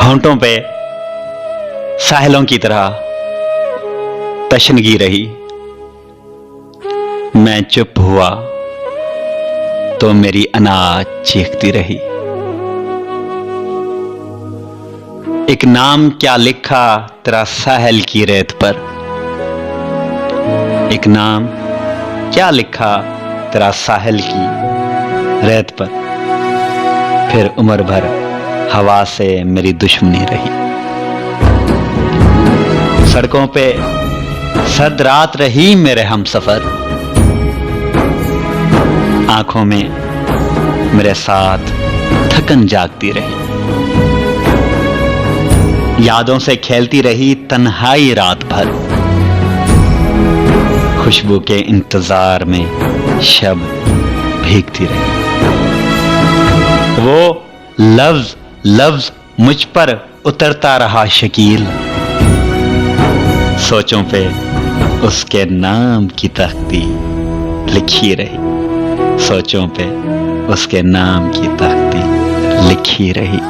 होंठों पे साहिलों की तरह तशनगी रही। मैं चुप हुआ तो मेरी अनाज चीखती रही। एक नाम क्या लिखा तेरा साहिल की रेत पर, एक नाम क्या लिखा तेरा साहिल की रेत पर। फिर उम्र भर हवा से मेरी दुश्मनी रही। सड़कों पे सर्द रात रही मेरे हमसफर, आंखों में मेरे साथ थकन जागती रही। यादों से खेलती रही तन्हाई रात भर, खुशबू के इंतजार में शब भीगती रही। वो लफ्ज लफ्ज मुझ पर उतरता रहा शकील, सोचों पे उसके नाम की तख्ती लिखी रही। सोचों पे उसके नाम की तख्ती लिखी रही।